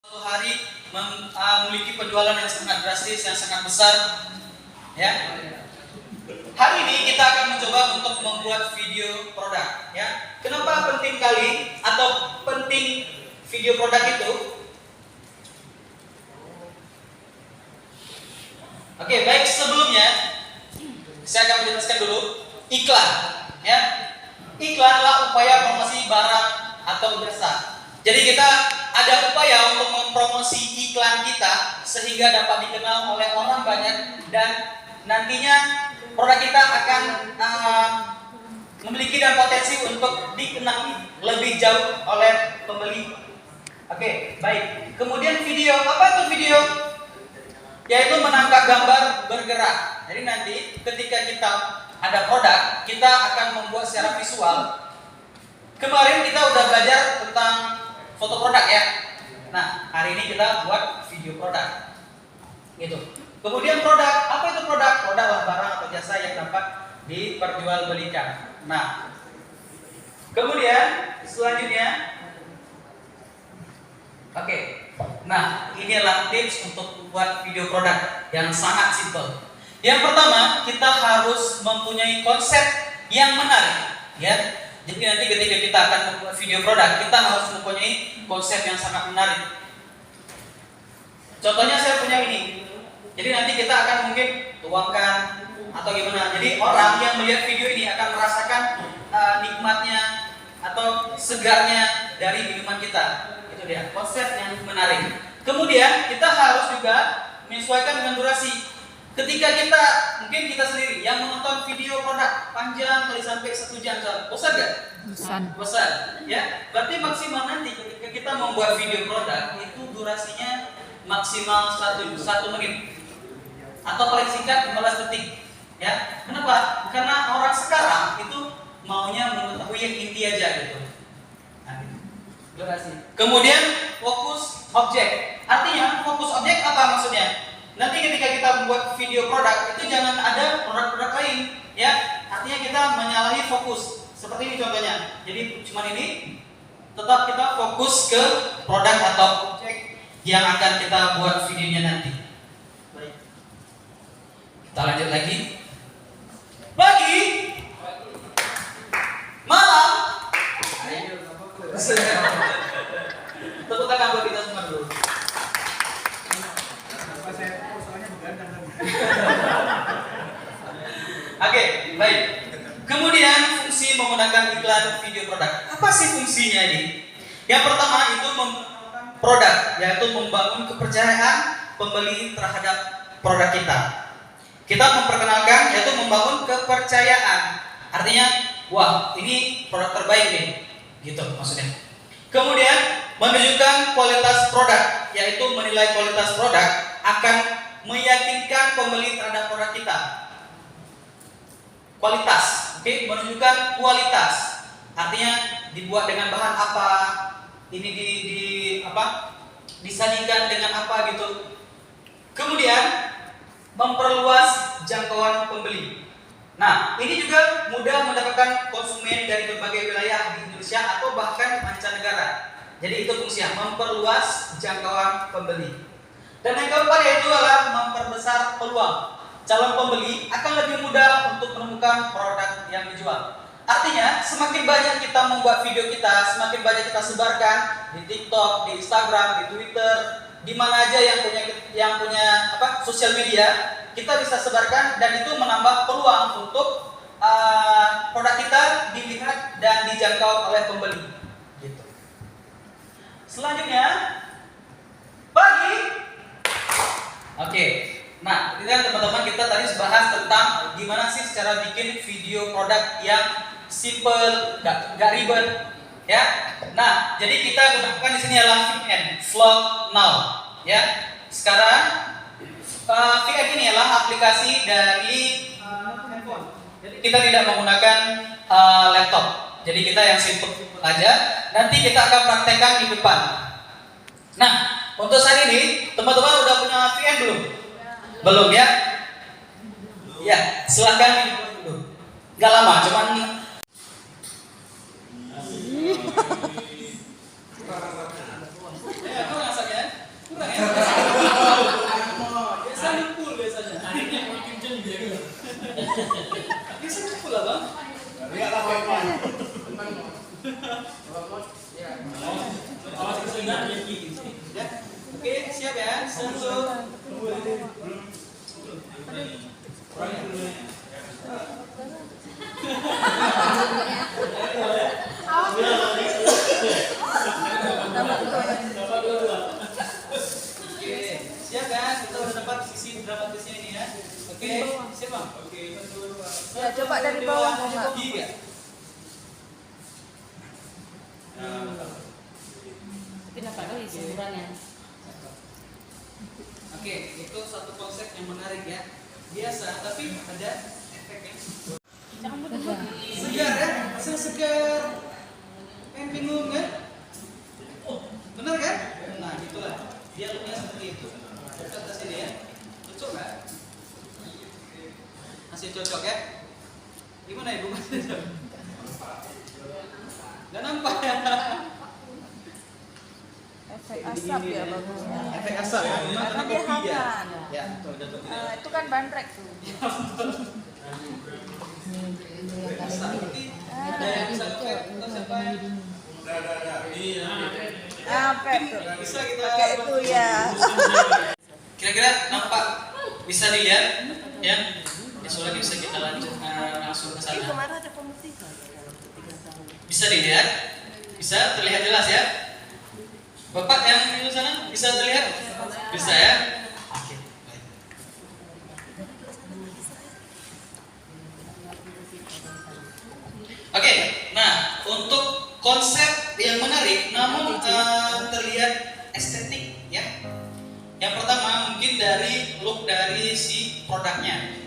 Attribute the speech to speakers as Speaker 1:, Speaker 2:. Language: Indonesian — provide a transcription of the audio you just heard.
Speaker 1: Suatu hari memiliki penjualan yang sangat drastis, yang sangat besar, ya. Hari ini kita akan mencoba untuk membuat video produk, ya. Kenapa penting kali atau penting video produk itu? Oke, baik, sebelumnya saya akan menjelaskan dulu iklan, ya. Iklanlah upaya promosi barang atau jasa. Jadi kita ada upaya untuk mempromosi iklan kita sehingga dapat dikenal oleh orang banyak dan nantinya produk kita akan memiliki dan potensi untuk dikenal lebih jauh oleh pembeli. Oke, baik. Kemudian video, apa itu video? Yaitu menangkap gambar bergerak. Jadi nanti ketika kita ada produk, kita akan membuat secara visual. Kemarin kita udah belajar tentang foto produk, ya. Nah, hari ini kita buat video produk. Gitu. Kemudian produk, apa itu produk? Produk adalah barang atau jasa yang dapat diperjualbelikan. Nah, kemudian selanjutnya, oke. Nah, inilah tips untuk membuat video produk yang sangat simpel. Yang pertama, kita harus mempunyai konsep yang menarik, ya. Jadi nanti ketika kita akan membuat video produk, kita harus mempunyai konsep yang sangat menarik. Contohnya saya punya ini. Jadi nanti kita akan mungkin tuangkan atau gimana. Jadi orang yang melihat video ini akan merasakan nikmatnya atau segarnya dari minuman kita. Itu dia, konsep yang menarik. Kemudian kita harus juga menyesuaikan dengan durasi. Ketika mungkin kita sendiri yang menonton video produk panjang kali sampai 1 jam, bosan gak? Bosan, ya. Berarti maksimal nanti ketika kita membuat video produk itu durasinya maksimal 1 menit atau paling singkat 15 detik, ya. Kenapa? Karena orang sekarang itu maunya mengetahui yang inti aja gitu. Nah, durasi. Kemudian fokus objek. Artinya fokus objek apa maksudnya? Nanti ketika kita membuat video produk itu jangan ada produk-produk lain, ya. Artinya kita menyalahi fokus. Seperti ini contohnya. Jadi cuma ini, tetap kita fokus ke produk atau objek yang akan kita buat videonya nanti. Baik. Kita lanjut lagi. Pagi, malam. Tepuk tangan buat kita semua dulu. Oke, baik. Kemudian fungsi menggunakan iklan video produk. Apa sih fungsinya ini? Yang pertama itu produk, yaitu membangun kepercayaan pembeli terhadap produk kita. Kita memperkenalkan, yaitu membangun kepercayaan. Artinya, wah, ini produk terbaik nih, gitu maksudnya. Kemudian menunjukkan kualitas produk, yaitu menilai kualitas produk akan meyakinkan pembeli terhadap produk kita. Kualitas, oke, menunjukkan kualitas. Artinya dibuat dengan bahan apa, ini disajikan dengan apa gitu. Kemudian memperluas jangkauan pembeli. Nah, ini juga mudah mendapatkan konsumen dari berbagai wilayah di Indonesia atau bahkan mancanegara. Jadi itu fungsinya, memperluas jangkauan pembeli. Dan yang keempat yaitu adalah memperbesar peluang. Calon pembeli akan lebih mudah untuk menemukan produk yang dijual. Artinya, semakin banyak kita membuat video kita, semakin banyak kita sebarkan di TikTok, di Instagram, di Twitter, di mana aja yang punya sosial media, kita bisa sebarkan dan itu menambah peluang untuk produk kita dilihat dan dijangkau oleh pembeli. Gitu. Selanjutnya, pagi. Oke. Nah, ini kan teman-teman kita tadi bahas tentang gimana sih cara bikin video produk yang simple, gak ribet, ya. Nah, jadi kita gunakan di sini adalah VN, Vlog Now, ya. Sekarang VN ini adalah aplikasi dari handphone. Jadi kita tidak menggunakan laptop. Jadi kita yang simple aja. Nanti kita akan praktekkan di depan. Nah, untuk saat ini teman-teman udah punya VN belum? Belum, ya? Ya, silahkan dulu. Gak lama, cuman aku ngasaknya. siap ya. 1. Oke, siap kan? Kita udah dapat sisi dramatisnya ini ya. Oke, siap Bang? Oke,
Speaker 2: Ya, coba dari bawah, Bang.
Speaker 1: 3.
Speaker 3: Tapi kenapa kali semurannya?
Speaker 1: Oke, itu satu konsep yang menarik ya. Biasa, tapi ada efeknya. Segar ya, hasil segar. Pengen bingung kan? Oh, benar kan? Nah, gitulah. Dialognya seperti itu. Cocok ke sini ya. Cocok nggak? Masih cocok ya? Gimana Ibu? Masih cocok? Nggak nampak ya?
Speaker 2: Efek asap ya bagusnya.
Speaker 1: Efek asap ya?
Speaker 2: Karena dia
Speaker 1: kopi ya?
Speaker 2: hangat.
Speaker 1: Ya, betul, betul.
Speaker 2: Itu kan bandrek tuh.
Speaker 1: Asap, berarti ada yang bisa ngefek atau siapa yang
Speaker 2: Apa tuh?
Speaker 1: bisa kita
Speaker 2: Pakai itu ya.
Speaker 1: kira-kira nampak, bisa dilihat ya? Ya sudah bisa kita lanjut langsung ke sana.
Speaker 3: Kemarin ada pemutihan.
Speaker 1: Bisa dilihat? Bisa terlihat jelas ya? Bapak yang di sana bisa terlihat? Bisa ya? Oke, baik. Oke, nah untuk konsep yang menarik namun terlihat estetik ya. Yang pertama mungkin dari look dari si produknya.